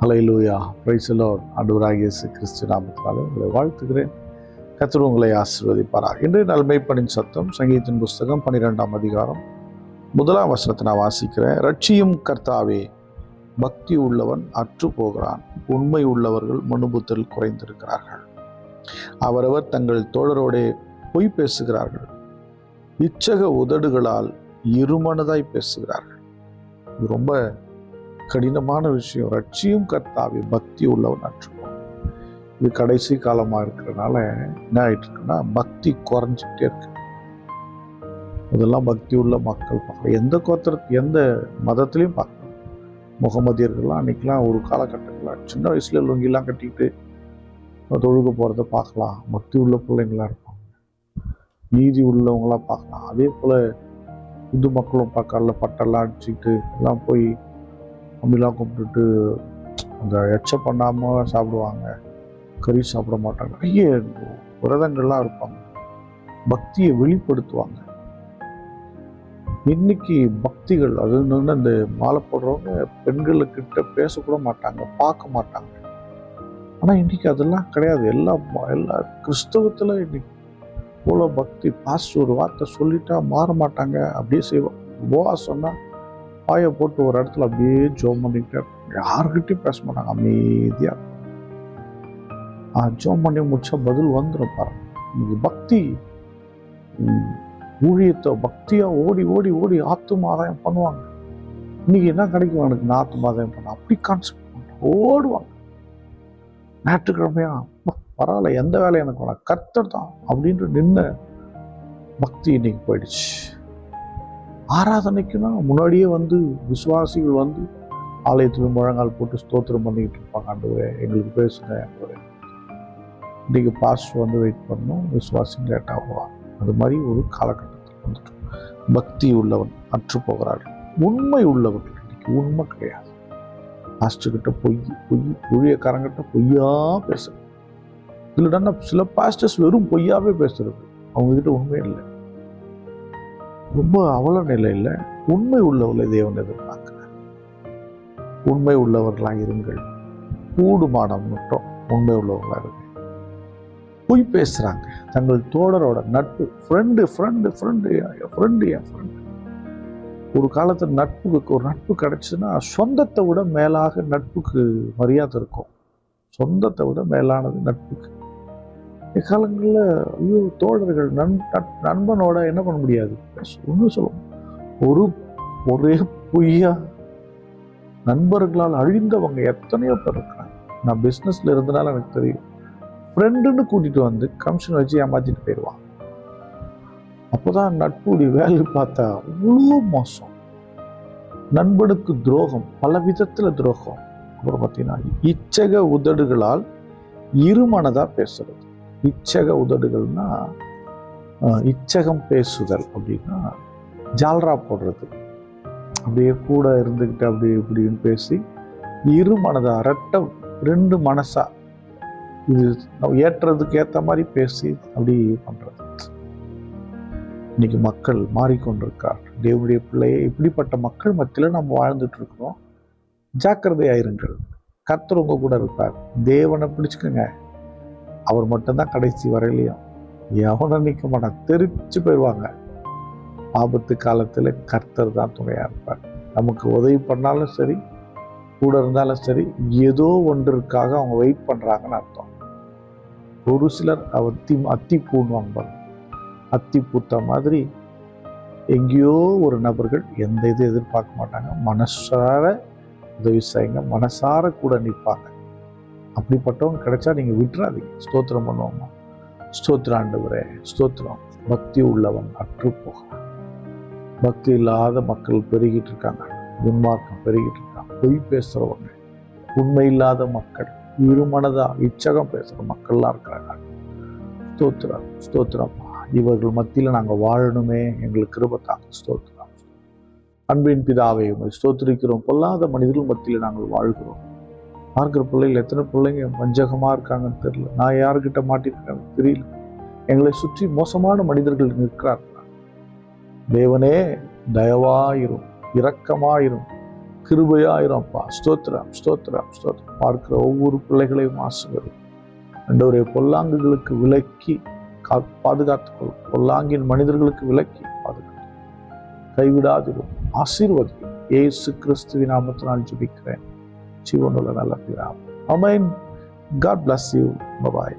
Hallelujah, praise the Lord. ஆண்டவராகிய இயேசு கிறிஸ்து நாமத்தினாலே உங்களை வாழ்த்துகிறேன். கர்த்தர் உங்களை ஆசீர்வதிப்பாராக. இன்று நல்மைப்பனின் சத்தம், சங்கீதத்தின் புஸ்தகம் 12ஆம் அதிகாரம் 1ஆம் வசனத்தை நான் வாசிக்கிறேன். ரட்சியும் கர்த்தாவே, பக்தி உள்ளவன் அற்று போகிறான், உண்மை உள்ளவர்கள் மனுபுத்தில் குறைந்திருக்கிறார்கள். அவரவர் தங்கள் தோழரோடே பொய் பேசுகிறார்கள், இச்சக உதடுகளால் இருமனதாய் பேசுகிறார்கள். இது ரொம்ப கடினமான விஷயம். ரட்சியும் கர்த்தாவே, பக்தி உள்ளவன் அற்றுப்போம். இது கடைசி காலமாக இருக்கிறதுனால என்ன ஆகிட்டு இருக்குன்னா, பக்தி குறைஞ்சிக்கிட்டே இருக்கு. இதெல்லாம் பக்தி உள்ள மக்கள் பார்க்கலாம். எந்த மதத்துலையும் பார்க்கலாம். முகமதியர்கள்லாம் அன்றைக்கெலாம் ஒரு காலகட்டத்தில் சின்ன வயசுல லுங்கிலாம் கட்டிக்கிட்டு தொழுக போகிறத பார்க்கலாம். பக்தி உள்ள பிள்ளைங்களாக இருப்பாங்க, நீதி உள்ளவங்களாம் பார்க்கலாம். அதே போல் இந்து மக்களும் பார்க்கல, பட்டெல்லாம் அடிச்சுக்கிட்டு எல்லாம் போய் அம்மிலாம் கும்பிட்டுட்டு அந்த எச்ச பண்ணாமல் சாப்பிடுவாங்க, கறி சாப்பிட மாட்டாங்க. நிறைய விரதங்கள்லாம் இருப்பாங்க, பக்தியை வெளிப்படுத்துவாங்க. இன்னைக்கு பக்திகள் அது இந்த மாலை போடுறவங்க பெண்களுக்கிட்ட பேசக்கூட மாட்டாங்க, பார்க்க மாட்டாங்க. ஆனால் இன்னைக்கு அதெல்லாம் கிடையாது. எல்லா கிறிஸ்தவத்தில் இன்னைக்கு இவ்வளோ பக்தி. பாஸ்டர் ஒரு வார்த்தை சொல்லிட்டா மாற மாட்டாங்க, அப்படியே செய்வாங்க. போவா சொன்னால் பாயை போட்டு ஒரு இடத்துல அப்படியே ஜோம் பண்ணிக்கிட்டே இருப்பாங்க, யாருக்கிட்டையும் பேச மாட்டாங்க, அமைதியாக. ஜோம் பண்ணி முடிச்சா பதில் வந்துடும் பாருங்க. இன்னைக்கு பக்தி ஊழியத்தை பக்தியாக ஓடி ஓடி ஓடி ஆத்தும ஆதாயம் பண்ணுவாங்க. இன்னைக்கு என்ன கிடைக்கும் எனக்கு, நான் ஆத்தும ஆதாயம் பண்ண அப்படி கான்செப்ட் பண்ணுறேன், ஓடுவாங்க. ஞாயிற்றுக்கிழமையா பரவாயில்ல, எந்த வேலையும் எனக்கு வேணாம், கர்த்தர் தான் அப்படின்ட்டு நின்ன பக்தி இன்னைக்கு போயிடுச்சு. ஆராதனைக்குன்னா முன்னாடியே வந்து விசுவாசிகள் வந்து ஆலயத்தில் முழங்கால் போட்டு ஸ்தோத்திரம் பண்ணிக்கிட்டு இருப்பாங்க. ஆண்டவரே எங்களுக்கு பேசுங்க ஆண்டவரே. இன்றைக்கு பாஸ்டர் வந்து வெயிட் பண்ணணும், விசுவாசி லேட்டாக போவாங்க. அது மாதிரி ஒரு காலகட்டத்தில் வந்துட்டு பக்தி உள்ளவன் அற்று போகிறார்கள், உண்மை உள்ளவர்கள் இன்னைக்கு உண்மை கிடையாது. பாஸ்டர்கிட்ட பொய் ஊழியக்காரங்கிட்ட பொய்யா பேசுறது. இல்லைன்னா சில பாஸ்டர்ஸ் வெறும் பொய்யாவே பேசுறது, அவங்ககிட்ட உண்மை இல்லை. ரொம்ப அவல நிலையில் உண்மை உள்ளவர்களை தேவன் எதிர்பார்க்கிறார். உண்மை உள்ளவர்களாக இருங்கள், கூடுமான மட்டும் உண்மை உள்ளவர்களாக இருங்க. பொய் பேசுறாங்க, தங்கள் தோழரோட நட்பு, ஃப்ரெண்டு. ஒரு காலத்தில் நட்புக்கு ஒரு நட்பு கிடைச்சுன்னா சொந்தத்தை விட மேலாக நட்புக்கு மரியாதை இருக்கும். சொந்தத்தை விட மேலானது நட்புக்கு. இக்காலங்களில் ஐயோ தோழர்கள் நண்பனோட என்ன பண்ண முடியாது, ஒன்றும் சொல்லுவோம். ஒரே பொய்யா நண்பர்களால் அழிந்தவங்க எத்தனையோ பேர் இருக்கிறாங்க. நான் பிஸ்னஸில் இருந்தனால எனக்கு தெரியும். ஃப்ரெண்டுன்னு கூட்டிகிட்டு வந்து கமிஷன் வச்சு ஏமாற்றிட்டு போயிடுவான். அப்போதான் நட்புடைய வேல்யூ பார்த்தா அவ்வளோ மோசம். நண்பனுக்கு துரோகம், பல விதத்தில் துரோகம். அப்புறம் பார்த்தீங்கன்னா இச்சக உதடுகளால் இருமனதாக பேசுறது. இச்சக உதடுகள்னா இச்சகம் பேசுதல் அப்படின்னா ஜால்ரா போடுறது, அப்படியே கூட இருந்துக்கிட்டு அப்படி இப்படின்னு பேசி இருமனதா ரெண்டு மனசா இது ஏற்றுறதுக்கு ஏற்ற மாதிரி பேசி அப்படி பண்றது. இன்னைக்கு மக்கள் மாறிக்கொண்டிருக்கார். தேவனுடைய பிள்ளையை இப்படிப்பட்ட மக்கள் மத்தியில் நம்ம வாழ்ந்துட்டு இருக்கிறோம். ஜாக்கிரதையாயிருங்கள், கர்த்தர் உங்க கூட இருப்பார். தேவனை பிடிச்சுக்கோங்க, அவர் மட்டும்தான் கடைசி வரையிலையும். எவனும் நிற்க மாட்டான், தெரிச்சு போயிடுவாங்க. ஆபத்து காலத்தில் கர்த்தர் தான் துணையாக இருப்பார். நமக்கு உதவி பண்ணாலும் சரி, கூட இருந்தாலும் சரி, ஏதோ ஒன்றிற்காக அவங்க வெயிட் பண்ணுறாங்கன்னு அர்த்தம். ஒரு சிலர் அத்தி பூணுவாங்க, அத்தி பூத்த மாதிரி எங்கேயோ ஒரு நபர்கள் எந்த இது எதிர்பார்க்க மாட்டாங்க, மனசார உதவி செய்யுங்க, மனசார கூட நிற்பாங்க. அப்படிப்பட்டவங்க கிடைச்சா நீங்கள் விட்டுறாதீங்க, ஸ்தோத்திரம் பண்ணுவோமா. ஸ்தோத்திரம் ஆண்டவரே, ஸ்தோத்திரம். பக்தி உள்ளவன் அற்று போகிறான். பக்தி இல்லாத மக்கள் பெருகிட்டு இருக்காங்க, துன்மார்க்கம் பெருகிட்டு இருக்காங்க. பொய் பேசுகிறவங்க, உண்மை இல்லாத மக்கள், இருமனதா இச்சகம் பேசுகிற மக்கள்லாம் இருக்கிறாங்க. ஸ்தோத்திரம், ஸ்தோத்திரம். இவர்கள் மத்தியில் நாங்கள் வாழணுமே, எங்களுக்கு கிருபை தாங்க. ஸ்தோத்திரம். அன்பின் பிதாவே, உங்களை ஸ்தோத்திரிக்கிறோம். பொல்லாத மனிதர்கள் மத்தியில் நாங்கள் வாழ்கிறோம். பார்க்குற பிள்ளைகள் எத்தனை பிள்ளைங்க வஞ்சகமாக இருக்காங்கன்னு தெரியல. நான் யாருக்கிட்ட மாட்டிருக்கேன்னு தெரியல. எங்களை சுற்றி மோசமான மனிதர்கள் நிற்கிறார்கள். தேவனே தயவாயிரும், இரக்கமாயிரும். கிருபையாயிரம்ப்பா. ஸ்தோத்திரம், ஸ்தோத்திரம், ஸ்தோத்திரம். பார்க்கிற ஒவ்வொரு பிள்ளைகளையும் ஆசீர்வதி. ஆண்டவரே, பொல்லாங்குகளுக்கு விலக்கி பாதுகாத்துக்கொள்ளும். பொல்லாங்கின் மனிதர்களுக்கு விலக்கி பாதுகாத்து கைவிடாதிரும். ஆசீர்வதி. இயேசு கிறிஸ்துவின் நாமத்தினால் ஜெபிக்கிறேன் ஜீவனுள்ள நல்ல பிதாவே. ஆமென். God bless you. Bye bye.